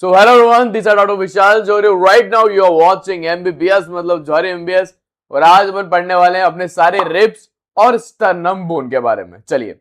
So hello everyone, this is Dr. Vishal Johri. Right now you are watching MBBS मतलब जौहरी MBBS और आज अपन पढ़ने वाले हैं अपने सारे रिब्स और स्टर्नम बोन के बारे में। चलिए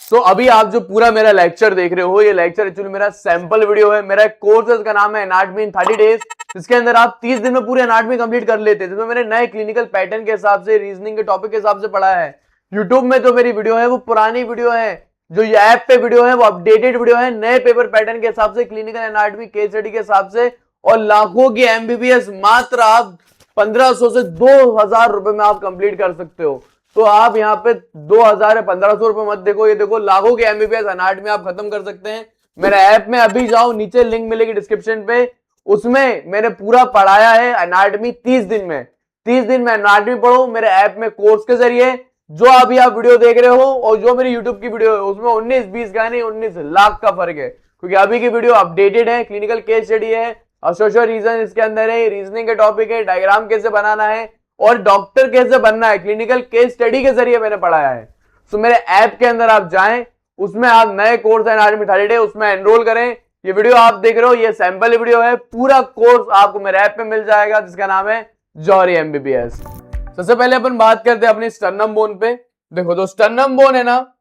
तो अभी आप जो पूरा मेरा लेक्चर देख रहे हो, ये लेक्चर एक्चुअली मेरा सैंपल वीडियो है। मेरा एक कोर्स है, इसका नाम है एनाटॉमी इन 30 डेज। इसके अंदर आप 30 दिन में पूरी एनाटॉमी कंप्लीट कर लेते हैं, जिसमें मैंने नए क्लिनिकल पैटर्न के हिसाब से, रीजनिंग के टॉपिक के हिसाब से पढ़ा है। यूट्यूब में जो मेरी वीडियो है वो पुरानी वीडियो है, जो ये ऐप पे वीडियो है वो अपडेटेड वीडियो है, नए पेपर पैटर्न के हिसाब से, क्लिनिकल एनाटॉमी केस स्टडी के हिसाब से, और लाखों की एमबीबीएस मात्र आप 1500 से 2000 रुपए में आप कंप्लीट कर सकते हो। तो आप यहाँ पे 2000 या 1500 रुपए मत देखो, ये देखो लाखों के एमबीबीएस एनाटॉमी आप खत्म कर सकते हैं। मेरे ऐप में अभी जाओ, नीचे लिंक मिलेगी डिस्क्रिप्शन पे, उसमें मैंने पूरा पढ़ाया है एनाटॉमी 30 दिन में। 30 दिन में एनाटॉमी पढ़ो मेरे ऐप में कोर्स के जरिए। जो अभी आप वीडियो देख रहे हो और जो मेरी यूट्यूब की वीडियो है उसमें 19-20 का नहीं 19 लाख का फर्क है, क्योंकि अभी की वीडियो अपडेटेड है, क्लिनिकल केस स्टडी है, एसोसिएशन रीजन इसके अंदर है, रीजनिंग के टॉपिक है, डायग्राम कैसे बनाना है और डॉक्टर कैसे बनना है, क्लिनिकल केस स्टडी के जरिए मैंने पढ़ाया है। तो मेरे ऐप के अंदर आप जाएं, उसमें आप नए कोर्स एनाटॉमी 30 डे उसमें एनरोल करें। ये वीडियो आप देख रहे हो ये सैंपल वीडियो है, पूरा कोर्स आपको मेरे ऐप पे मिल जाएगा जिसका नाम है जौहरी एमबीबीएस। सबसे पहले अपन बात करते हैं अपनी स्टर्नम बोन पे। देखो जो स्टर्नम बोन है ना,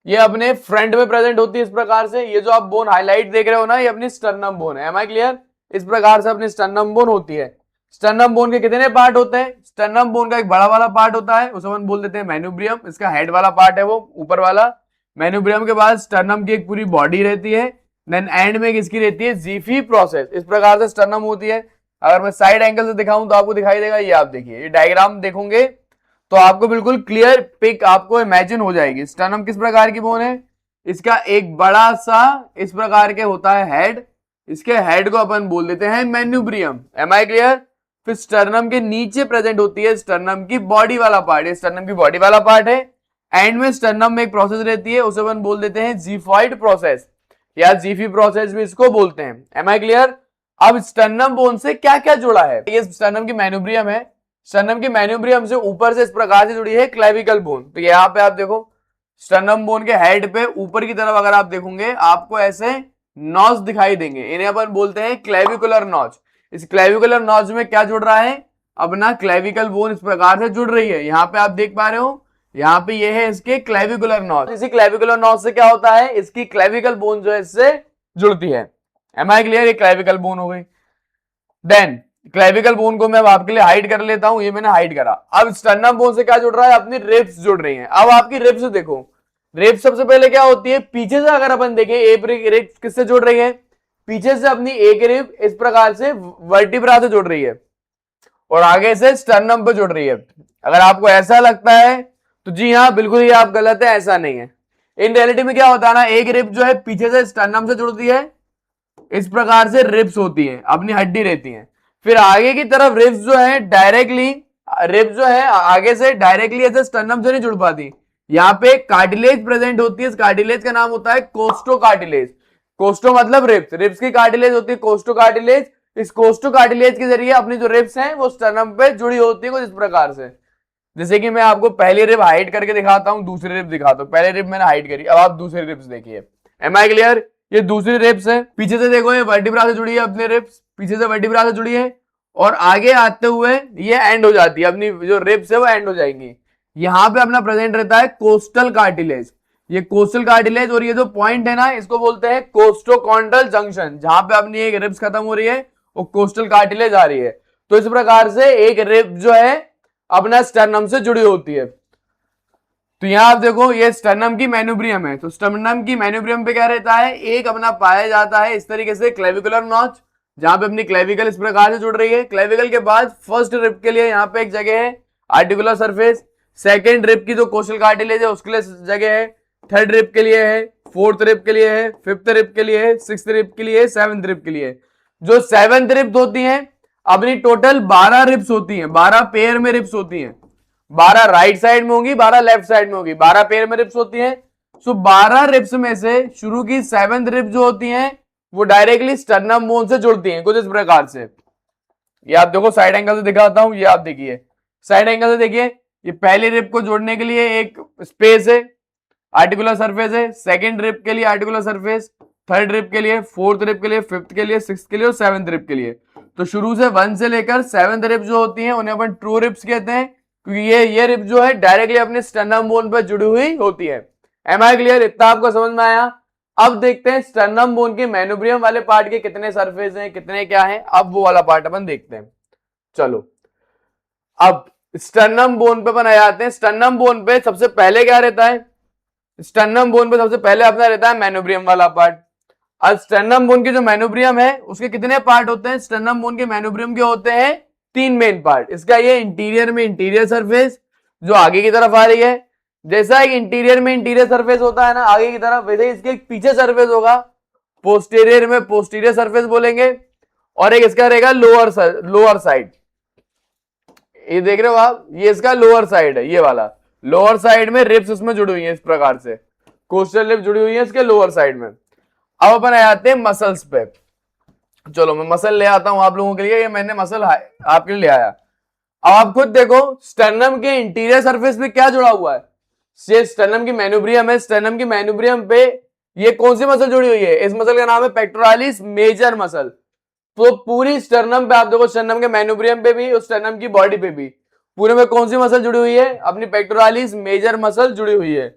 ये अपने फ्रंट में प्रेजेंट होती है इस प्रकार से। ये जो आप बोन हाईलाइट देख रहे हो ना, ये अपनी स्टर्नम बोन है। Am I clear? इस प्रकार से अपनी स्टर्नम बोन होती है। स्टर्नम बोन के कितने पार्ट होते हैं? स्टर्नम बोन का एक बड़ा वाला पार्ट होता है, उसे हम बोल देते हैं मैन्यूब्रियम। इसका हेड वाला पार्ट है वो ऊपर वाला। मैन्यूब्रियम के बाद स्टर्नम की एक पूरी बॉडी रहती है, देन एंड में किसकी रहती है? जीफी प्रोसेस। इस प्रकार से स्टर्नम होती है। अगर मैं साइड एंगल से दिखाऊं तो आपको दिखाई देगा, ये आप देखिए, ये डायग्राम देखोगे तो आपको बिल्कुल क्लियर पिक आपको इमेजिन हो जाएगी। स्टर्नम किस प्रकार की बोन है? इसका एक बड़ा सा इस प्रकार के होता है हेड, इसके हेड को अपन बोल देते हैं मैन्यूब्रियम। Am I clear? फिर स्टर्नम के नीचे प्रेजेंट होती है स्टर्नम की बॉडी वाला पार्ट, ये स्टर्नम की बॉडी वाला पार्ट है। एंड में स्टर्नम में एक प्रोसेस रहती है, उसे अपन बोल देते हैं जीफॉइड प्रोसेस या जीफी प्रोसेस भी इसको बोलते हैं। Am I clear? अब स्टर्नम बोन से क्या क्या जुड़ा है? ये स्टर्नम की मैन्यूब्रियम है। स्टर्नम की मैन्यूब्रियम से ऊपर से इस प्रकार से जुड़ी है क्लेविकल बोन। तो यहाँ पे आप देखो स्टर्नम बोन के हेड पे ऊपर की तरफ अगर आप देखोगे आपको ऐसे नॉच दिखाई देंगे, इन्हें अपन बोलते हैं क्लेविकुलर नॉच। इस क्लेविकुलर नॉच में क्या जुड़ रहा है? अपना क्लेविकल बोन इस प्रकार से जुड़ रही है। यहाँ पे आप देख पा रहे हो, यहाँ पे ये है इसके क्लेविकुलर नॉच। इसी क्लेविकुलर नॉच से क्या होता है? इसकी क्लेविकल बोन जो है इससे जुड़ती है। Am I clear? ये क्लेविकल बोन हो गई। देन क्लेविकल बोन को मैं आपके लिए हाइड कर लेता हूं, ये मैंने हाइड करा। अब स्टर्नम बोन से क्या जुड़ रहा है? अपनी रिब्स जुड़ रही हैं। अब आपकी रिब्स देखो, रिब्स सबसे पहले क्या होती है? पीछे से अगर अपन देखें, एक रिब किससे जुड़ रही है? पीछे से अपनी एक रिब इस प्रकार से वर्टिब्रा से जुड़ रही है और आगे से स्टर्नम पे जुड़ रही है। अगर आपको ऐसा लगता है तो जी हाँ, बिल्कुल ही आप गलत है, ऐसा नहीं है। इन रियलिटी में क्या होता है ना, एक रिब जो है पीछे से स्टर्नम से जुड़ती है, इस प्रकार से रिब्स होती है, अपनी हड्डी रहती है। फिर आगे की तरफ रिब्स जो है डायरेक्टली, रिब्स जो है आगे से डायरेक्टली ऐसे स्टर्नम से नहीं जुड़ पाती। यहाँ पे कार्टिलेज प्रेजेंट होती है, इस कार्टिलेज का नाम होता है कोस्टो कार्टिलेज। कोस्टो मतलब रिब्स, रिब्स की कार्टिलेज होती है कोस्टो कार्टिलेज। इस कोस्टो कार्टिलेज के जरिए अपनी जो रिब्स हैं वो स्टर्नम पे जुड़ी होती है कुछ इस प्रकार से। जैसे कि मैं आपको पहली रिब हाइड करके दिखाता हूं, दूसरी रिब दिखाता हूं। पहली रिब मैंने हाइड करी, अब आप दूसरी रिब्स देखिए। Am I clear? ये दूसरी रिब्स है, पीछे से देखो ये वर्टिब्रा से जुड़ी है, अपने रिब्स पीछे से वर्टिब्रा से जुड़ी है और आगे आते हुए ये एंड हो जाती है, अपनी जो रिब्स है वो एंड हो जाएंगी। यहाँ पे अपना प्रेजेंट रहता है कोस्टल कार्टिलेज। ये कोस्टल कार्टिलेज और ये जो पॉइंट है ना, इसको बोलते हैं कोस्टोकॉन्ड्रल जंक्शन। जहां पे अपनी एक रिब्स खत्म हो रही है वो कोस्टल कार्टिलेज आ रही है। तो इस प्रकार से एक रिब जो है अपना स्टर्नम से जुड़ी होती है। तो यहां आप देखो ये स्टर्नम की मैन्यूब्रियम है। तो स्टर्नम की मैन्यूब्रियम पे क्या रहता है? एक अपना पाया जाता है इस तरीके से क्लेविकुलर नॉच, जहां पे अपनी क्लेविकल इस प्रकार से जुड़ रही है। क्लेविकल के बाद फर्स्ट रिब के लिए यहाँ पे एक जगह है आर्टिकुलर सरफेस, सेकेंड रिब की जो कोस्टल कार्टिलेज है उसके लिए जगह है, थर्ड रिब के लिए है, फोर्थ रिब के लिए है, फिफ्थ रिब के लिए है, सिक्स्थ रिब के लिए, सेवंथ रिब के लिए। जो सेवंथ रिब्स होती हैं अपनी टोटल 12 रिब्स होती हैं, 12 पेयर में रिब्स होती हैं। 12 राइट साइड में होगी, 12 लेफ्ट साइड में होगी, 12 पेयर में रिब्स होती हैं। सो 12 रिब्स में से शुरू की 7th रिब जो होती हैं वो डायरेक्टली स्टर्नम बोन से जुड़ती हैं कुछ इस प्रकार से। ये आप देखो साइड एंगल से दिखाता हूं, ये आप देखिए साइड एंगल से देखिए, ये पहली रिब को जोड़ने के लिए एक स्पेस है, आर्टिकुलर सरफेस है, सेकंड रिब के लिए आर्टिकुलर सरफेस, थर्ड रिब के लिए, फोर्थ रिब के लिए, फिफ्थ के लिए, सिक्स्थ के लिए और सेवंथ रिब के लिए। तो शुरू से 1 से लेकर 7th रिब जो होती हैं उन्हें अपन ट्रू रिब्स कहते हैं, क्योंकि ये रिब जो है डायरेक्टली अपने स्टर्नम बोन पर जुड़ी हुई होती है। Am I clear? इतना आपको समझ में आया? अब देखते हैं स्टर्नम बोन के मेनोब्रियम वाले पार्ट के कितने सरफेस हैं, कितने क्या हैं, अब वो वाला पार्ट अपन देखते हैं। चलो अब स्टर्नम बोन पे अपन आ जाते हैं। स्टर्नम बोन पे सबसे पहले क्या रहता है? स्टर्नम बोन पे सबसे पहले अपना रहता है मेनोब्रियम वाला पार्ट। अब स्टर्नम बोन के जो मेनोब्रियम है उसके कितने पार्ट होते हैं? स्टर्नम बोन के मेनोब्रियम के होते हैं 3 मेन पार्ट। इसका ये इंटीरियर में इंटीरियर सरफेस जो आगे की तरफ आ रही है, जैसा एक इंटीरियर में इंटीरियर सरफेस होता है ना आगे की तरफ, वैसे ही इसके एक पीछे सरफेस होगा, पोस्टीरियर में पोस्टीरियर सरफेस बोलेंगे, और एक इसका रहेगा लोअर साइड। ये देख रहे हो आप, ये इसका लोअर साइड है, ये वाला लोअर साइड में रिब्स उसमें जुड़ी हुई है, इस प्रकार से कोस्टल रिब्स जुड़ी हुई है इसके लोअर साइड में। अब अपन आ जाते हैं मसल्स पे। चलो मैं मसल ले आता हूं आप लोगों के लिए, ये मैंने मसल आपके लिए ले आया। अब आप खुद देखो स्टर्नम के इंटीरियर सरफेस पे क्या जुड़ा हुआ है, ये स्टर्नम की मेनोब्रियम है। स्टर्नम की मेनोब्रियम पे ये कौन सी मसल जुड़ी हुई है? इस मसल का नाम है पेक्टोरालिस मेजर मसल। तो पूरी स्टर्नम पे आप देखो, स्टर्नम के मेनोब्रियम पे भी और स्टर्नम की बॉडी पे भी पूरे में कौन सी मसल जुड़ी हुई है? अपनी पेक्टोरालिस मेजर मसल जुड़ी हुई है।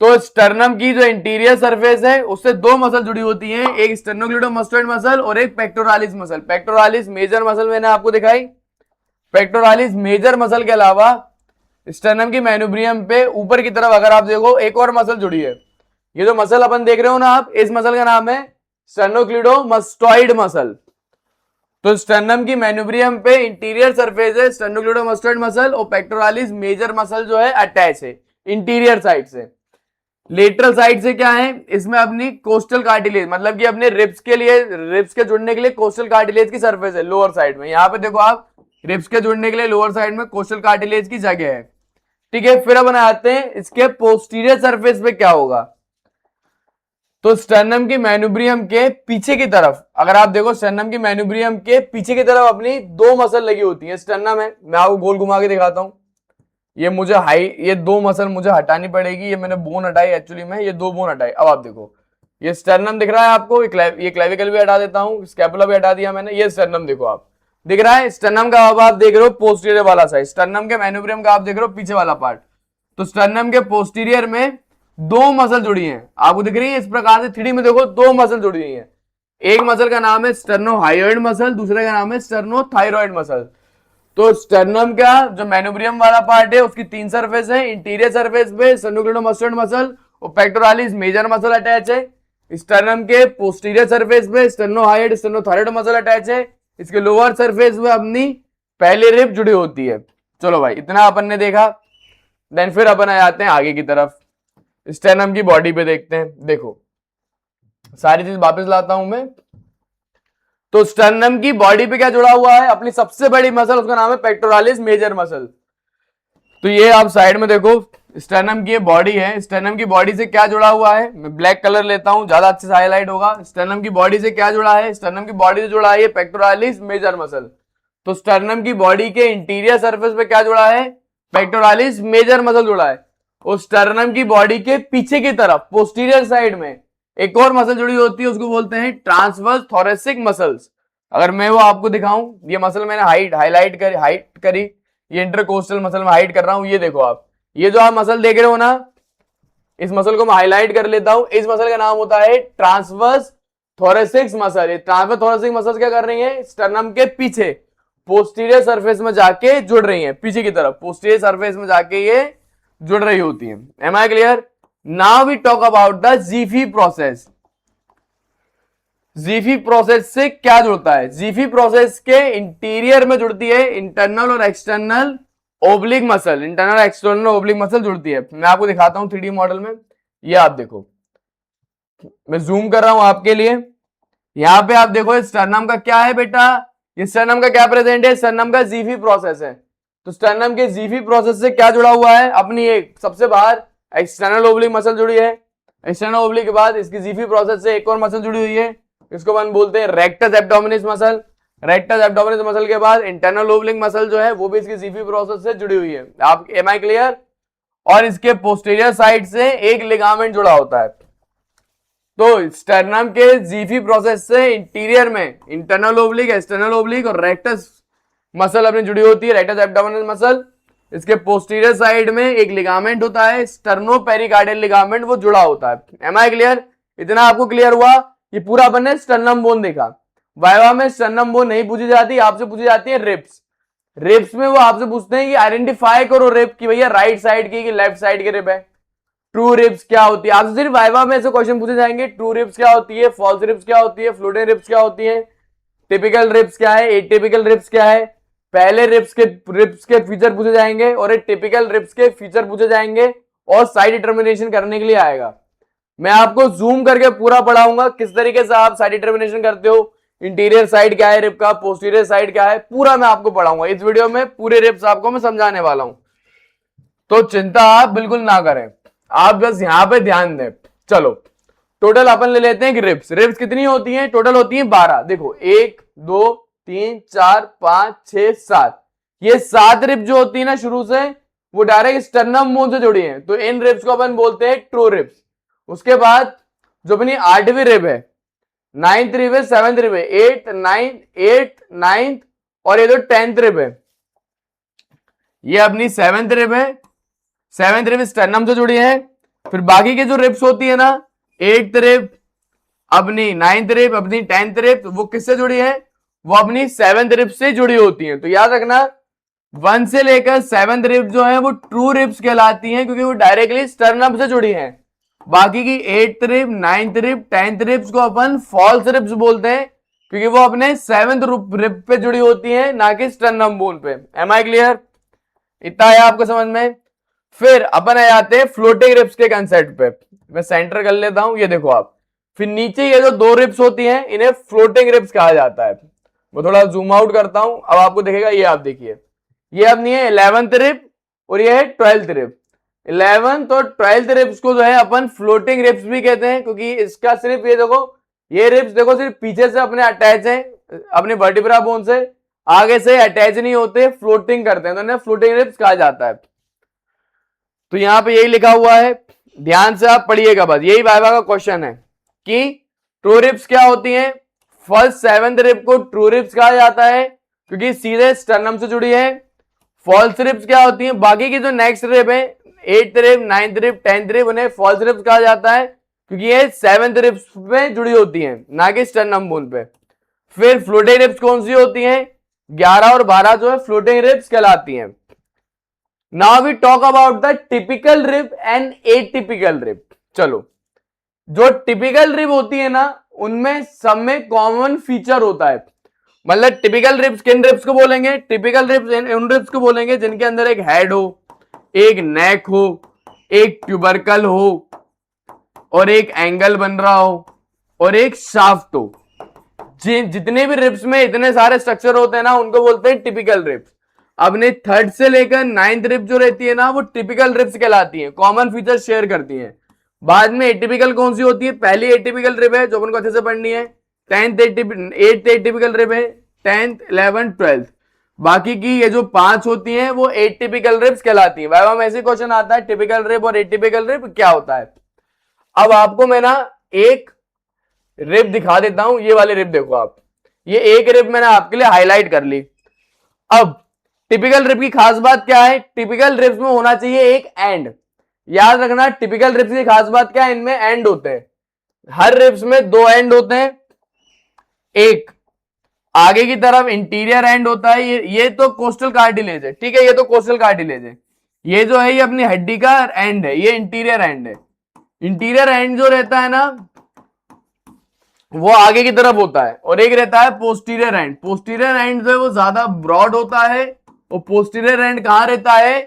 तो स्टर्नम की जो इंटीरियर सरफेस है उससे 2 मसल जुड़ी होती हैं, एक स्टर्नोक्लेडोमास्टोइड मसल और एक pectoralis muscle. Pectoralis major muscle मैंने आपको दिखाई। पेक्टोरालिस मेजर मसल के अलावा स्टर्नम की मेनोब्रियम पे ऊपर की तरफ अगर आप देखो एक और मसल जुड़ी है। ये जो मसल अपन देख रहे हो ना आप, इस मसल का नाम है स्टर्नोक्लेडोमास्टोइड मसल। तो स्टर्नम की मेनोब्रियम पे इंटीरियर सरफेस है स्टर्नोक्लेडोमास्टोइड मसल, और पेक्टोरालिस मेजर मसल जो है अटैच है इंटीरियर साइड से। लेटरल साइड से क्या है? इसमें अपनी कोस्टल कार्टिलेज, मतलब कि अपने रिब्स के लिए, रिब्स के जुड़ने के लिए कोस्टल कार्टिलेज की सरफेस है लोअर साइड में। यहां पे देखो आप, रिब्स के जुड़ने के लिए लोअर साइड में कोस्टल कार्टिलेज की जगह है। ठीक है, फिर अपन आते हैं इसके पोस्टीरियर सरफेस पे क्या होगा। तो स्टर्नम की मेनोब्रियम के पीछे की तरफ अगर आप देखो, स्टर्नम की मेनोब्रियम के पीछे की तरफ अपनी 2 मसल लगी होती है। स्टर्नम है, मैं आपको गोल घुमा के दिखाता हूं। ये मुझे ये 2 मसल मुझे हटानी पड़ेगी, ये मैंने बोन हटाई एक्चुअली में, ये 2 बोन हटाई। अब आप देखो ये स्टर्नम दिख रहा है आपको, ये क्लेविकल भी हटा देता हूं, स्कैपुला भी हटा दिया मैंने। ये स्टर्नम देखो आप, दिख रहा है स्टर्नम का। अब आप देख रहे हो पोस्टीरियर वाला साइड, स्टर्नम के मेनोब्रियम का आप देख रहे हो पीछे वाला पार्ट। तो स्टर्नम के पोस्टीरियर में 2 मसल जुड़ी हैं, आपको दिख रही है इस प्रकार से 3D में देखो 2 मसल जुड़ी हुई हैं। एक मसल का नाम है स्टर्नोहायोइड मसल, दूसरे का नाम है स्टर्नोथायरॉइड मसल। तो स्टर्नम का जो मेनोब्रियम वाला पार्ट है उसकी 3 सरफेस है। इंटीरियर सरफेस पे स्टर्नोक्लेडोमास्टोइड मसल और पेक्टोरालिस मेजर मसल अटैच है। स्टर्नम के पोस्टीरियर सरफेस पे स्टर्नोहायोइड स्टर्नोथायरॉइड मसल अटैच है। इसके लोअर सरफेस में अपनी पहली रिब जुड़ी होती है। चलो भाई इतना अपन ने देखा, देन फिर अपन आ जाते हैं आगे की तरफ, स्टर्नम की बॉडी पे देखते हैं। देखो सारी चीज वापस लाता हूं मैं। तो स्टर्नम की बॉडी पे क्या जुड़ा हुआ है? अपनी सबसे बड़ी मसल, उसका नाम है पेक्टोरालिस मेजर मसल। तो ये आप साइड में देखो, स्टर्नम की बॉडी है। स्टर्नम की बॉडी से क्या जुड़ा हुआ है? मैं ब्लैक कलर लेता हूं, ज्यादा अच्छे से हाईलाइट होगा। स्टर्नम की बॉडी से क्या जुड़ा है? स्टर्नम की बॉडी से जुड़ा है पेक्टोरालिस मेजर मसल। तो स्टर्नम की बॉडी के इंटीरियर सरफेस पे क्या जुड़ा है? पेक्टोरालिस मेजर मसल जुड़ा है। और स्टर्नम की बॉडी के पीछे की तरफ पोस्टीरियर साइड में एक और मसल जुड़ी होती है, उसको बोलते हैं ट्रांसवर्स थोरेसिक मसल्स। अगर मैं वो आपको दिखाऊं, ये मसल मैंने हाईलाइट करी, ये इंटरकोस्टल मसल में हाइड कर रहा हूं। ये देखो आप, ये जो आप मसल देख रहे हो ना, इस मसल को मैं हाईलाइट कर लेता हूं। इस मसल का नाम होता है ट्रांसवर्स थोरेसिक मसल। ये ट्रांसवर्स थोरेसिक मसल क्या कर रही है? स्टर्नम के पीछे पोस्टीरियर सरफेस में जाके जुड़ रही है, पीछे की तरफ पोस्टीरियर सरफेस में जाके ये जुड़ रही होती है। Am I clear? Now we talk about the jiffy process. Jiffy process से क्या जुड़ता है? जीफी प्रोसेस के इंटीरियर में जुड़ती है इंटरनल और external oblique muscle. Internal external oblique muscle जुड़ती है। मैं आपको दिखाता हूं 3D मॉडल में। ये आप देखो, मैं जूम कर रहा हूं आपके लिए। यहां पे आप देखो स्टर्नम का क्या है बेटा? ये स्टर्नम का क्या प्रेजेंट है? स्टर्नम का जीफी प्रोसेस है। तो स्टर्नम के जीफी प्रोसेस से क्या जुड़ा हुआ है? अपनी एक सबसे बाहर एक्सटर्नल ओब्लिक मसल जुड़ी है। एक्सटर्नल ओब्लिक के बाद इसकी जीफी प्रोसेस से एक और मसल जुड़ी हुई है, इसको अपन बोलते हैं rectus abdominis muscle. Rectus abdominis muscle के बाद इंटरनल ओवलिंग मसल जो है वो भी इसकी जीफी प्रोसेस से जुड़ी हुई है। आप एम आई क्लियर? और इसके पोस्टीरियर साइड से एक लिगामेंट जुड़ा होता है। तो स्टर्नम के जीफी प्रोसेस से इंटीरियर में इंटरनल ओब्लिक, एक्सटर्नल ओब्लिक और रेक्टस मसल अपनी जुड़ी होती है, रेक्टस एब्डोमिनल मसल। इसके पोस्टीरियर साइड में एक लिगामेंट होता है, स्टर्नो पेरिकार्डियल लिगामेंट, वो जुड़ा होता है। Am I clear? इतना आपको क्लियर हुआ? ये पूरा अपन ने स्टर्नम बोन देखा। वाइवा में स्टर्नम बोन नहीं पूछी जाती, आपसे पूछी जाती है रिब्स। रिब्स में वो आपसे पूछते हैं कि आइडेंटिफाई करो रिब की भैया राइट साइड की कि लेफ्ट साइड की रिब है। ट्रू रिब्स क्या होती है? आपसे सिर्फ वाइवा में ऐसे क्वेश्चन पूछे जाएंगे। ट्रू रिब्स क्या होती है, फॉल्स रिब्स क्या होती है, फ्लोटिंग रिब्स क्या होती है, टिपिकल रिब्स क्या है, एटिपिकल रिब्स क्या है। पहले रिब्स के फीचर पूछे जाएंगे और एक टिपिकल रिब्स के फीचर पूछे जाएंगे और साइड डिटर्मिनेशन करने के लिए आएगा। मैं आपको जूम करके पूरा पढ़ाऊंगा किस तरीके से आप साइड डिटर्मिनेशन करते हो, इंटीरियर साइड क्या है रिब का, पोस्टीरियर साइड क्या है, पूरा मैं आपको पढ़ाऊंगा इस वीडियो में। पूरे रिब्स आपको मैं समझाने वाला हूं, तो चिंता आप बिल्कुल ना करें, आप बस यहां पे ध्यान दें। चलो टोटल अपन ले लेते हैं कि रिब्स कितनी होती हैं? टोटल होती हैं 12। देखो 1 2 3 4 5 6 7, ये 7 रिब जो होती है ना शुरू से वो डायरेक्ट स्टर्नम बोन से जुड़ी हैं, तो इन रिब्स को अपन बोलते हैं ट्रू रिब्स। उसके बाद जो अपनी 8वीं रिब है, 9th रिब है, 7th रिब है, 8th 9th और ये जो 10th रिब है, ये अपनी 7th रिब है। 7th रिब स्टर्नम से जुड़ी है। फिर बाकी के जो रिब्स होती है ना, 8th रिब, अपनी 9th रिब, अपनी 10th रिब, वो किससे जुड़ी है? वो अपनी 7th रिब से जुड़ी होती है। तो याद रखना 1 से लेकर 7th रिब जो है वो ट्रू रिब्स कहलाती हैं, क्योंकि वो डायरेक्टली स्टर्नम से जुड़ी हैं। बाकी की 8th rib, 9th rib, 10th ribs को अपन फॉल्स रिब्स बोलते हैं, क्योंकि वो अपने 7th रिब पे जुड़ी होती हैं, ना कि स्टर्नम बोन पे। Am I clear? इतना है आपको समझ में? फिर अपन आ जाते हैं फ्लोटिंग रिब्स के कंसेप्ट पे। मैं सेंटर कर लेता हूं, ये देखो आप। फिर नीचे ये जो 2 रिब्स होती हैं इन्हें फ्लोटिंग रिब्स कहा जाता है। मैं थोड़ा जूम आउट करता हूं, अब आपको दिखेगा। ये आप देखिए, ये अपनी है 11th रिब और ये है 12th रिब। 11th और 12th रिब्स को जो है अपन फ्लोटिंग रिब्स भी कहते हैं, क्योंकि इसका सिर्फ ये देखो, ये रिब्स देखो सिर्फ पीछे से अपने अटैच है अपने वर्टिब्रा बोन से, आगे से अटैच नहीं होते, फ्लोटिंग करते हैं, तो इन्हें फ्लोटिंग रिब्स कहा जाता है। तो यहां पे यही लिखा हुआ है, ध्यान से आप पढ़िएगा, बस यही वाइवा का क्वेश्चन है कि ट्रू रिब्स क्या होती हैं। फर्स्ट 7th रिब को ट्रू रिब्स कहा जाता है, क्योंकि सीधे स्टर्नम से जुड़ी है। फॉल्स रिब्स क्या होती हैं? बाकी की जो नेक्स्ट रिब है, 8th rib, 9th rib, 10th rib, उन्हें फॉल्स रिब्स कहा जाता है, क्योंकि ये 7th रिब्स पे जुड़ी होती हैं, ना कि स्टर्नम बोन पे। फिर फ्लोटिंग रिब्स कौन सी होती हैं? 11 और 12 जो है फ्लोटिंग रिब्स कहलाती हैं। Now we talk about the typical rib and atypical rib. चलो, जो टिपिकल रिब होती है ना, उनमें सब में कॉमन फीचर होता है। मतलब टिपिकल रिब्स किन रिब्स को बोलेंगे? टिपिकल रिब्स उन रिब्स को बोलेंगे जिनके अंदर एक हेड हो, एक नेक हो, एक ट्यूबरकल हो और एक एंगल बन रहा हो और एक शाफ्ट हो। जितने भी रिब्स में इतने सारे स्ट्रक्चर होते हैं ना, उनको बोलते हैं टिपिकल रिब्स। अपने 3rd से लेकर 9th रिब जो रहती है ना, वो टिपिकल रिब्स कहलाती हैं, कॉमन फीचर शेयर करती हैं। बाद में एटिपिकल कौन सी होती है? पहली एटिपिकल रिब है जो अपन को अच्छे से पढ़नी है, 8th एटिपिकल रिब है, 10th 11th 12th। बाकी की ये जो 5 होती हैं वो एटिपिकल रिब्स कहलाती हैं। वाइवा में ऐसे क्वेश्चन आता है, टिपिकल रिब और एटिपिकल रिब क्या होता है। अब आपको मैं ना एक रिब दिखा देता हूं, ये वाली रिब देखो आप, ये एक रिब मैंने आपके लिए हाईलाइट कर ली। अब टिपिकल रिब की खास बात क्या है? टिपिकल रिब्स में होना चाहिए एक एंड। याद रखना, टिपिकल रिब्स की खास बात क्या है? इनमें एंड होते हैं। हर रिब्स में 2 एंड होते हैं। एक आगे की तरफ इंटीरियर एंड होता है, ये तो कोस्टल कार्टिलेज है, ठीक है, ये तो कोस्टल कार्टिलेज है। ये जो है ये अपनी हड्डी का एंड है, ये इंटीरियर एंड है। इंटीरियर एंड जो रहता है ना, वो आगे की तरफ होता है। और एक रहता है पोस्टीरियर एंड। पोस्टीरियर एंड जो है वो ज्यादा ब्रॉड होता है, और पोस्टीरियर एंड कहां रहता है?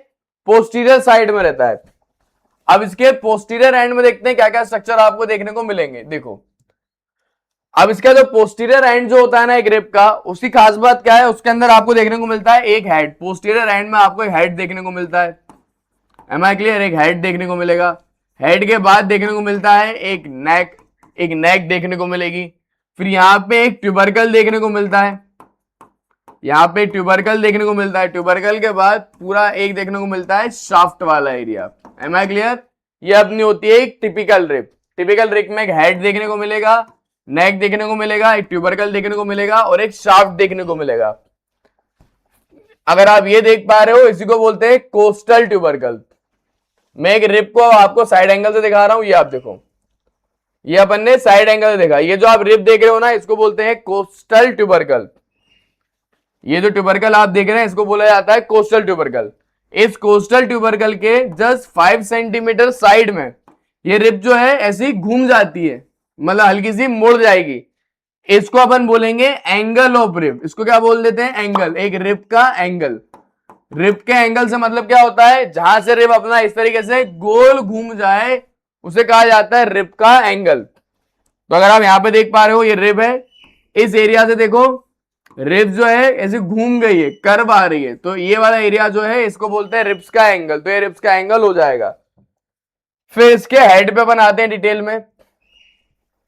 पोस्टीरियर साइड में रहता है। अब इसके पोस्टीरियर एंड में देखते हैं क्या क्या स्ट्रक्चर आपको देखने को मिलेंगे। देखो, अब इसका जो पोस्टीरियर एंड जो होता है ना एक रिब का, उसकी खास बात क्या है? उसके अंदर आपको देखने को मिलता है एक हेड। पोस्टीरियर एंड में आपको एक हेड देखने को मिलता है। Am I clear? एक हेड देखने को मिलेगा। हेड के बाद देखने को मिलता है एक नेक, एक नेक देखने को मिलेगी। फिर यहां पे एक ट्यूबरकल देखने को मिलता है। यहाँ पे ट्यूबरकल देखने को मिलता है, ट्यूबरकल के बाद पूरा एक देखने को मिलता है शाफ्ट वाला एरिया। M I clear? ये अपनी होती है एक टिपिकल रिप। टिपिकल रिप में एक हेड देखने को मिलेगा, नेक देखने को मिलेगा, एक ट्यूबरकल देखने को मिलेगा और एक शाफ्ट देखने को मिलेगा। अगर आप ये देख पा रहे हो, इसी को बोलते हैं कोस्टल ट्यूबरकल। मैं एक रिप को आपको साइड एंगल से दिखा रहा हूं, ये आप देखो, ये अपन ने साइड एंगल से देखा। ये जो आप रिप देख रहे हो ना, इसको बोलते हैं कोस्टल ट्यूबरकल। ये जो ट्यूबरकल आप देख रहे हैं, इसको बोला जाता है कोस्टल ट्यूबरकल। इस कोस्टल ट्यूबरकल के जस्ट 5 सेंटीमीटर साइड में ये रिप जो है ऐसी घूम जाती है, मतलब हल्की सी मुड़ जाएगी। इसको अपन बोलेंगे एंगल ऑफ रिप। इसको क्या बोल देते हैं? एंगल, एक रिप का एंगल। रिप के एंगल से मतलब क्या होता है? जहां से रिप अपना इस तरीके से गोल घूम जाए उसे कहा जाता है रिप का एंगल। तो अगर आप यहां पे देख पा रहे हो, ये रिप है, इस एरिया से देखो रिप जो है ऐसे घूम गई है, कर्व आ रही है, तो ये वाला एरिया जो है इसको बोलते हैं रिप्स का एंगल। तो ये रिप्स का एंगल हो जाएगा। फिर इसके हेड पे अपन आते हैं डिटेल में,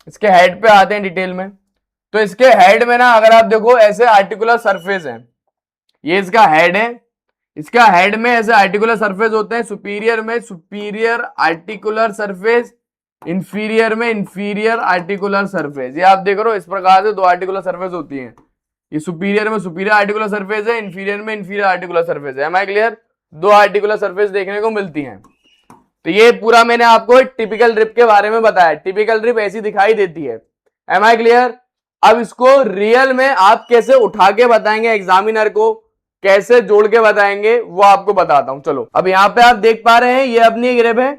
इसके हेड पे आते हैं डिटेल में। तो इसके हेड में ना अगर आप देखो ऐसे आर्टिकुलर सरफेस है, ये इसका हेड है, इसका हेड में ऐसे आर्टिकुलर सरफेस होते हैं। सुपीरियर में सुपीरियर आर्टिकुलर सरफेस, इंफीरियर में इंफीरियर आर्टिकुलर सरफेस। ये आप देख रहे हो, इस प्रकार से दो आर्टिकुलर सरफेस होती हैं। ये सुपीरियर में सुपीरियर आर्टिकुलर सरफेस है, इंफीरियर में इंफीरियर आर्टिकुलर सरफेस है। Am I clear? दो आर्टिकुलर सरफेस देखने को मिलती हैं। तो ये पूरा मैंने आपको टिपिकल रिप के बारे में बताया। टिपिकल रिप ऐसी दिखाई देती है। Am I clear? अब इसको रियल में आप कैसे उठा के बताएंगे एग्जामिनर को, कैसे जोड़ के बताएंगे, वो आपको बताता हूं। चलो, अब यहां पे आप देख पा रहे हैं ये अपनी एक रिप है।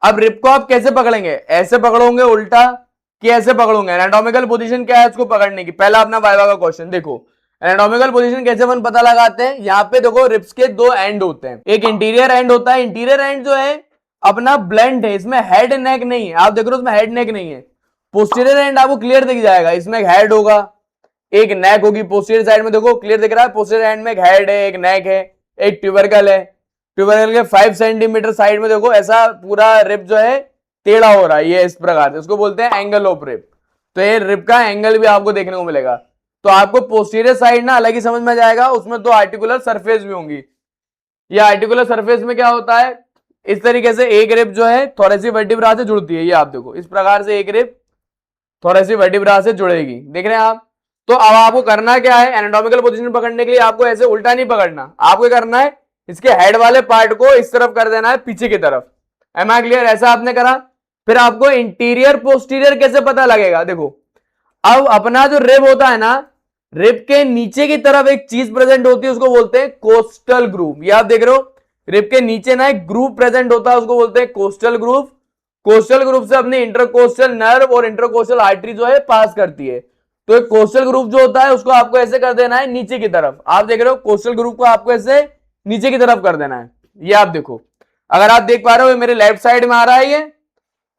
अब रिप को आप कैसे पकड़ेंगे? ऐसे पकड़ोगे उल्टा कि ऐसे पकड़ोगे? एनाटॉमिकल पोजीशन क्या है इसको पकड़ने की? पहला अपना वाइवा का क्वेश्चन देखो, एनाटॉमिकल पोजीशन कैसे अपन पता लगाते हैं। यहाँ पे देखो रिप्स के दो एंड होते हैं, एक इंटीरियर एंड होता है। इंटीरियर एंड जो है अपना ब्लेंड है, इसमें हेड नेक नहीं है। आप देख रहे हो इसमें हेड नेक नहीं है। पोस्टीरियर एंड आपको क्लियर दिख जाएगा, इसमें एक हेड होगा, एक नेक होगी। पोस्टीरियर साइड में देखो क्लियर दिख रहा है, पोस्टीरियर एंड में एक हेड है, एक नेक है, एक ट्यूबरकल है। ट्यूबरकल के 5 सेंटीमीटर साइड में देखो ऐसा पूरा रिप जो है टेढ़ा हो रहा है, ये इस प्रकार से, उसको बोलते हैं एंगल ऑफ रिप। तो ये रिप का एंगल भी आपको देखने को मिलेगा। तो आपको पोस्टीरियर साइड ना अलग ही समझ में जाएगा, उसमें दो आर्टिकुलर सरफेस भी होंगी। ये आर्टिकुलर सरफेस में क्या होता है, इस तरीके से एक रिप जो है थोरेसिक वर्टिब्रा से जुड़ती है। ये आप देखो इस प्रकार से एक रिप थोरेसिक वर्टिब्रा से जुड़ेगी, देख रहे हैं आप। तो अब आपको करना क्या है, एनाटॉमिकल पोजीशन पकड़ने के लिए आपको ऐसे उल्टा नहीं पकड़ना, आपको करना है इसके हेड वाले पार्ट को इस तरफ कर देना है, पीछे की तरफ। Am I clear? ऐसा आपने करा। फिर आपको इंटीरियर पोस्टीरियर कैसे पता लगेगा? देखो, अब अपना जो रिब होता है ना, रिब के नीचे की तरफ एक चीज प्रेजेंट होती है, उसको बोलते हैं कोस्टल ग्रूव। ये आप देख रहे हो, रिब के नीचे ना एक ग्रूव प्रेजेंट होता है, उसको बोलते हैं कोस्टल ग्रूव। कोस्टल ग्रूव से अपनी इंटरकोस्टल नर्व और इंटरकोस्टल आर्टरी जो है पास करती है। तो एक कोस्टल ग्रूव जो होता है उसको आपको ऐसे कर देना है नीचे की तरफ। आप देख रहे हो, कोस्टल ग्रूव को आपको ऐसे नीचे की तरफ कर देना है। ये आप देखो, अगर आप देख पा रहे हो ये मेरे लेफ्ट साइड में आ रहा है, ये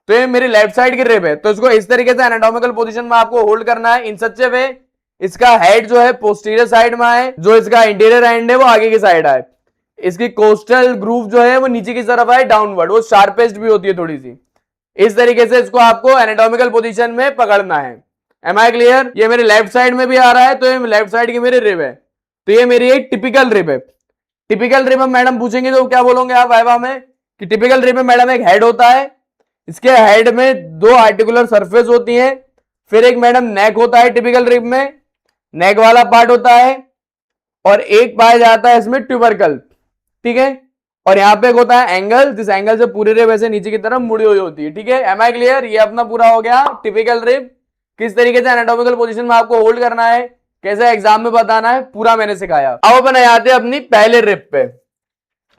तो ये मेरी लेफ्ट साइड की रिब है। तो इसको इस तरीके से एनाटॉमिकल पोजीशन में आपको होल्ड करना है इन सच ए वे, इसका हेड जो है पोस्टीरियर साइड में आए, जो इसका इंटीरियर एंड है वो आगे की साइड आए, इसकी कोस्टल ग्रूव जो है वो नीचे की तरफ आए डाउनवर्ड, वो शार्पेस्ट भी होती है थोड़ी सी। इस तरीके से इसको आपको एनाटॉमिकल पोजीशन में पकड़ना है। Am I clear? ये मेरे लेफ्ट साइड में भी आ रहा है, तो ये लेफ्ट साइड की मेरी रिब है। तो ये मेरी एक टिपिकल रिब है। टिपिकल रिब में मैडम पूछेंगे तो क्या बोलोगे आप वाइवा में कि टिपिकल रिब में मैडम एक हेड होता है, इसके हेड में दो आर्टिकुलर सरफेस होती हैं, फिर एक मैडम नेक होता है टिपिकल रिब में, नेक वाला पार्ट होता है, और एक पाया जाता है इसमें ट्यूबरकल, ठीक है। और यहाँ पे एक होता है एंगल, जिस एंगल से पूरी रिब ऐसे नीचे की तरफ मुड़ी हुई होती है, ठीक है। Am I clear? ये अपना पूरा हो गया टिपिकल रिब। किस तरीके से एनाटॉमिकल पोजीशन में आपको होल्ड करना है, कैसे एग्जाम में बताना है, पूरा मैंने सिखाया। अब अपन आते हैं अपनी पहले रिब पे।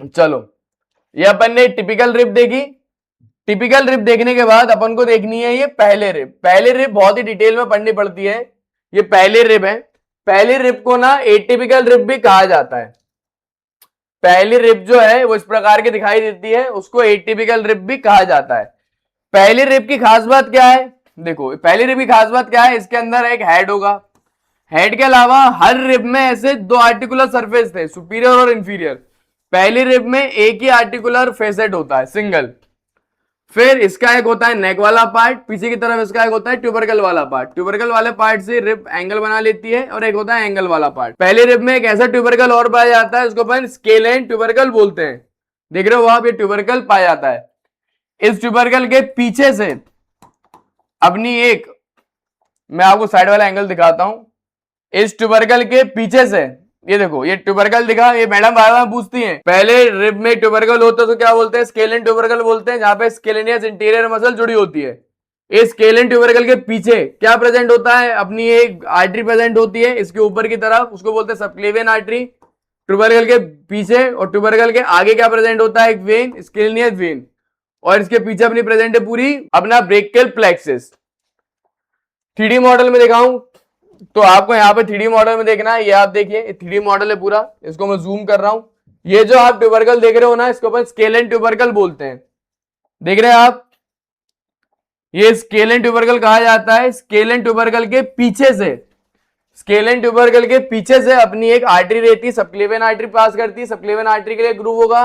चलो, ये अपन ने टिपिकल रिब देखी। टिपिकल रिब देखने के बाद अपन को देखनी है ये पहले रिब। पहले रिब बहुत ही डिटेल में पढ़नी पड़ती है। ये पहले रिब है। पहली रिब को ना एटिपिकल रिब भी कहा जाता है। पहली रिब जो है वो इस प्रकार की दिखाई देती है, उसको एटिपिकल रिब भी कहा जाता है। पहली रिब की खास बात क्या है? देखो, पहली रिब की खास बात क्या है, इसके अंदर एक हेड होगा। हेड के अलावा हर रिब में ऐसे दो आर्टिकुलर सरफेस थे, सुपीरियर और इंफीरियर। पहली रिब में एक ही आर्टिकुलर फेसेट होता है, सिंगल। फिर इसका एक होता है नेक वाला पार्ट, पीछे की तरफ इसका एक होता है ट्यूबरकल वाला पार्ट। ट्यूबरकल वाले पार्ट से रिब एंगल बना लेती है, और एक होता है एंगल वाला पार्ट। पहले रिब में एक ऐसा ट्यूबरकल और पाया जाता है, उसको अपन स्केलेन ट्यूबरकल बोलते हैं। देख रहे हो आप, ये ट्यूबरकल पाया जाता है। इस ट्यूबरकल के पीछे से अपनी एक, मैं आपको साइड वाला एंगल दिखाता हूं। इस ट्यूबरकल के पीछे से, ये देखो, ये ट्यूबरकल दिखा, ये मैडम बार पूछती हैं, पहले रिब में ट्यूबरकल होता है तो क्या बोलते हैं? स्केलेन ट्यूबरकल बोलते हैं, जहां पे स्केलेनियस इंटीरियर मसल जुड़ी होती है। इस स्केलेन ट्यूबरकल के पीछे क्या प्रेजेंट होता है? अपनी एक आर्टरी प्रेजेंट होती है इसके ऊपर की तरफ, उसको बोलते हैं सबक्लेवियन आर्टरी। ट्यूबरकल के पीछे और ट्यूबरकल के आगे क्या प्रेजेंट होता है? एक वेन, स्केलेनियस वेन। और इसके पीछे अपनी प्रेजेंट है पूरी अपना ब्रेकियल प्लेक्सिस। 3D मॉडल में दिखाऊं तो आपको यहाँ पे 3D मॉडल में देखना है। ये आप देखिए, 3D मॉडल है पूरा, इसको मैं जूम कर रहा हूं। ये जो आप ट्यूबरकल देख रहे हो ना, इसको अपन स्केलेन ट्यूबरकल बोलते हैं। देख रहे हैं आप, ये स्केलेन ट्यूबरकल कहा जाता है। स्केलेन ट्यूबरकल के पीछे से, स्केलेन ट्यूबरकल के पीछे से अपनी एक आर्टरी रहती है, सबक्लेवियन आर्टरी पास करती है। सबक्लेवियन आर्टरी के लिए ग्रूव होगा,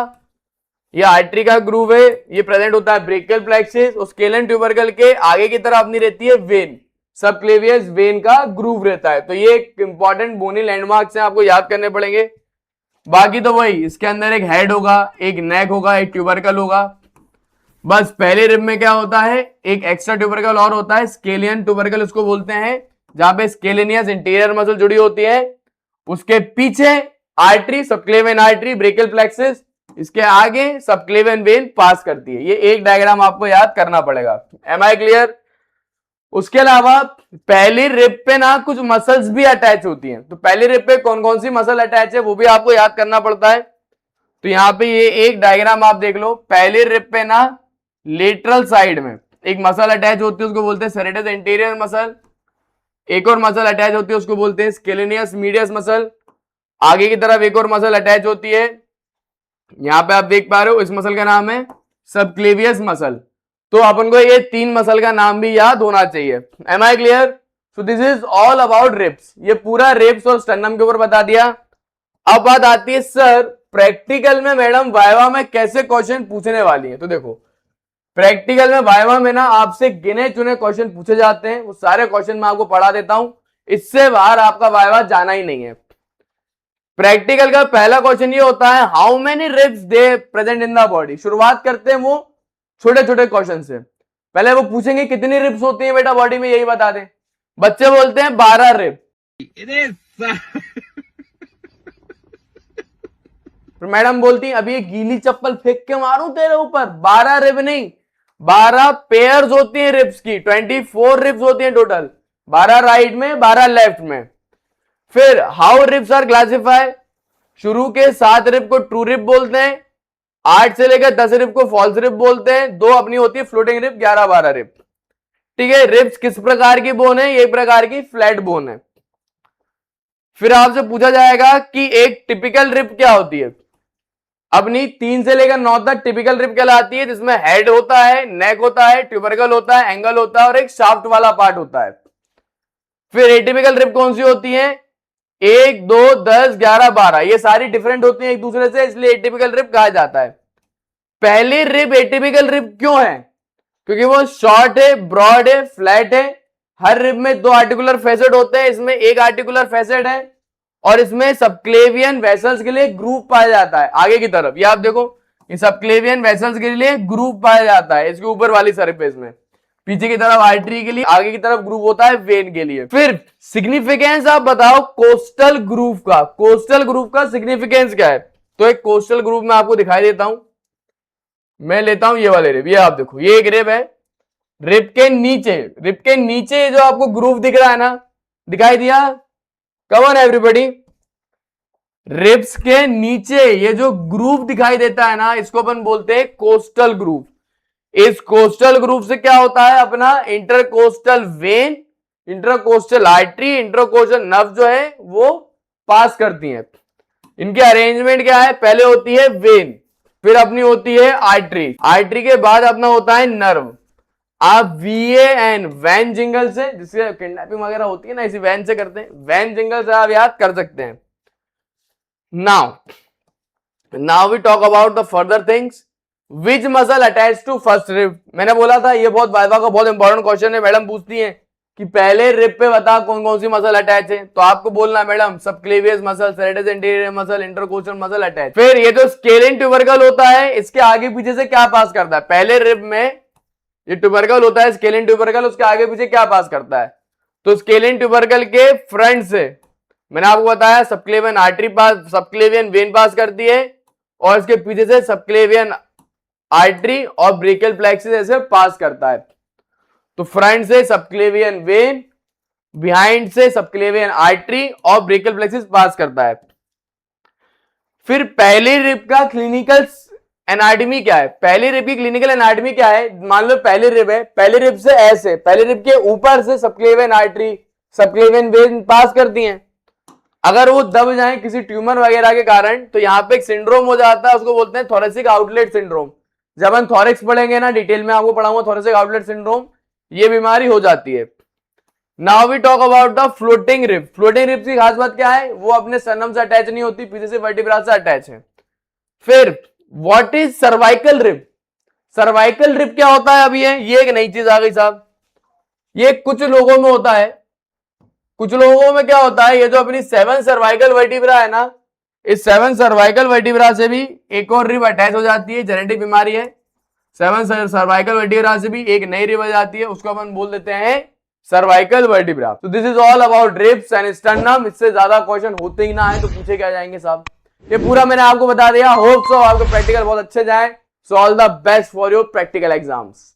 ये आर्टरी का ग्रूव है, ये प्रेजेंट होता है ब्रेकियल प्लेक्सिस। और स्केलेन ट्यूबरकल के आगे की तरफ अपनी रहती है वेन, सबक्लेवियस वेन का ग्रूव रहता है। तो ये एक इंपॉर्टेंट बोनी लैंडमार्क्स हैं, आपको याद करने पड़ेंगे। बाकी तो वही, इसके अंदर एक हेड होगा, एक नेक होगा, एक ट्यूबरकल होगा। बस पहले रिब में क्या होता है? एक एक्स्ट्रा ट्यूबरकल और होता है, स्केलियन ट्यूबरकल उसको बोलते हैं, जहां पे स्केलेनियस इंटीरियर मसल जुड़ी होती है। उसके पीछे artery, subclavian artery, brachial plexus, इसके आगे सबक्लेवियन वेन पास करती है। ये एक डायग्राम आपको याद करना पड़ेगा। Am I clear? उसके अलावा पहली रिब पे ना कुछ मसल्स भी अटैच होती हैं, तो पहली रिब पे कौन कौन सी मसल अटैच है वो भी आपको याद करना पड़ता है। तो यहाँ पे ये एक डायग्राम आप देख लो। पहली रिब पे ना लेटरल साइड में एक मसल अटैच होती है, उसको बोलते हैं सेरेटस एंटीरियर मसल। एक और मसल अटैच होती है, उसको बोलते हैं स्केलेनियस मीडियस मसल। आगे की तरफ एक और मसल अटैच होती है, यहां पे आप देख पा रहे हो, इस मसल का नाम है सबक्लेवियस मसल। तो अपन को ये 3 मसल का नाम भी याद होना चाहिए। Am I clear? So this is all about ribs. ये पूरा रिब्स और स्टर्नम के ऊपर बता दिया। अब बात आती है, सर प्रैक्टिकल में मैडम वाइवा में कैसे क्वेश्चन पूछने वाली है? तो देखो, प्रैक्टिकल में वाइवा में ना आपसे गिने चुने क्वेश्चन पूछे जाते हैं, वो सारे क्वेश्चन मैं आपको पढ़ा देता हूं, इससे बाहर आपका वाइवा जाना ही नहीं है। प्रैक्टिकल का पहला क्वेश्चन ये होता है, how many ribs they present in the body. शुरुआत करते हैं वो छोटे छोटे क्वेश्चन से। पहले वो पूछेंगे कितनी रिब्स होती है बेटा बॉडी में, यही बता दें। बच्चे बोलते हैं 12 रिब। तो मैडम बोलती है अभी ये गीली चप्पल फेंक के मारूं तेरे ऊपर, 12 रिब नहीं, 12 पेयर्स होती हैं रिब्स की, 24 रिब्स होती हैं टोटल, 12 राइट में, 12 लेफ्ट में। फिर हाउ रिब्स आर क्लासिफाई, शुरू के 7 रिब को ट्रू रिब बोलते हैं, 8 से लेकर 10 रिब को फॉल्स रिब बोलते हैं, 2 अपनी होती है फ्लोटिंग रिब, 11-12 रिब। ठीक है, रिब्स किस प्रकार की बोन है? एक प्रकार की फ्लैट बोन है। फिर आपसे पूछा जाएगा कि एक टिपिकल रिब क्या होती है? अपनी 3 से लेकर 9 तक टिपिकल रिब कहलाती है, जिसमें हेड होता है, नेक होता है, ट्यूबरकल होता है, एंगल होता है और एक शाफ्ट वाला पार्ट होता है। फिर एटिपिकल रिब कौन सी होती है? 1, 2, 10, 11, 12, ये सारी डिफरेंट होती हैं एक दूसरे से, इसलिए एटिपिकल रिब कहा जाता है। पहली रिब एटिपिकल रिब क्यों है? क्योंकि वो शॉर्ट है, ब्रॉड है, फ्लैट है। हर रिब में 2 आर्टिकुलर फैसेट होते हैं, इसमें एक आर्टिकुलर फैसेट है, और इसमें सबक्लेवियन वेसल्स के लिए ग्रूव पाया जाता है आगे की तरफ। ये आप देखो, इन सबक्लेवियन वेसल्स के लिए ग्रूव पाया जाता है इसके ऊपर वाली सरफेस में। पीछे की तरफ आर्टरी के लिए, आगे की तरफ ग्रूव होता है वेन के लिए। फिर सिग्निफिकेंस आप बताओ कोस्टल ग्रूव का, कोस्टल ग्रूव का सिग्निफिकेंस क्या है? तो एक कोस्टल ग्रूव में आपको दिखाई देता हूं, मैं लेता हूं ये वाले रिब। ये आप देखो, ये एक रिब है, रिब के नीचे जो आपको ग्रूव दिख रहा है ना, दिखाई दिया? कम ऑन एवरीबॉडी, रिब्स के नीचे ये जो ग्रूव दिखाई देता है ना, इसको अपन बोलते हैं कोस्टल ग्रूव। इस कोस्टल ग्रूव से क्या होता है? अपना intercostal when, intercostal artery, intercostal nerve जो है वो पास करती हैं। इनकी अरेंजमेंट क्या है? पहले होती है वेन, फिर अपनी होती है आर्टरी, आर्टरी के बाद अपना होता है नर्व। आप VAN वैन जिंगल से, जिससे किडनैपिंग वगैरह होती है ना, इसी वैन से करते हैं, वैन जिंगल से आप याद कर सकते हैं। Now we talk about the further things. Which muscle attach to first rib. मैंने बोला था ये बहुत वाइवा का बहुत इंपॉर्टेंट क्वेश्चन है, मैडम पूछती है कि पहले रिब पे बता कौन कौन सी मसल अटैच है, तो आपको बोलना madam subclavius muscle, serratus anterior muscle, intercostal muscle attach. फिर ये जो स्केलिन ट्यूबरकल होता है इसके आगे पीछे से क्या पास करता है, पहले रिब में ये ट्यूबरकल होता है स्केलिन ट्यूबरकल, उसके आगे पीछे क्या पास करता है, तो स्केलिन ट्यूबरकल के फ्रंट से मैंने आपको बताया सबक्लेवियन आर्टरी पास, सबक्लेवियन वेन पास करती है और इसके पीछे से सबक्लेवियन आर्टरी और ब्रेकियल प्लेक्सिस ऐसे पास करता है। तो फ्रंट से सबक्लेवियन वेन, बिहाइंड से सबक्लेवियन आर्टरी और ब्रेकियल प्लेक्सिस पास करता है। फिर पहली रिब का क्लिनिकल एनाटॉमी क्या है, पहली रिब की क्लिनिकल एनाटॉमी क्या है, मान लो पहली रिब है, पहली रिब से ऐसे, पहली रिब के ऊपर से सबक्लेवियन आर्टरी सबक्लेवियन वेन पास करती हैं। अगर वो दब जाए किसी ट्यूमर वगैरह के कारण तो यहाँ पे एक सिंड्रोम हो जाता है, उसको बोलते हैं थोरेसिक आउटलेट सिंड्रोम। जब हम थोरेक्स पढ़ेंगे ना, डिटेल में आपको पढ़ाऊंगा थोरेसिक आउटलेट सिंड्रोम, ये बीमारी हो जाती है। Now we talk about the floating rib. Floating rib की खास बात क्या है, वो अपने स्टर्नम से अटैच नहीं होती, पीछे से वर्टिब्रा से अटैच है। फिर what is cervical rib, cervical rib क्या होता है, अभी ये एक नई चीज आ गई साहब, ये कुछ लोगों में होता है, कुछ लोगों में क्या होता है, ये जो अपनी 7 सर्वाइकल वर्टिब्रा है ना, इस 7 सर्वाइकल वर्टिब्रा से भी एक और रिब अटैच हो जाती है, जेनेटिक बीमारी है। 7 सर्वाइकल वर्टिब्रा से भी एक नई रिब आ जाती है, उसको अपन बोल देते हैं सर्वाइकल वर्टिब्रा। तो this is all about ribs and sternum. इससे ज्यादा क्वेश्चन होते ही ना है तो पूछे क्या जाएंगे साहब, ये पूरा मैंने आपको बता दिया। होप सो आपके प्रैक्टिकल बहुत अच्छे जाए। So all the best for your practical exams.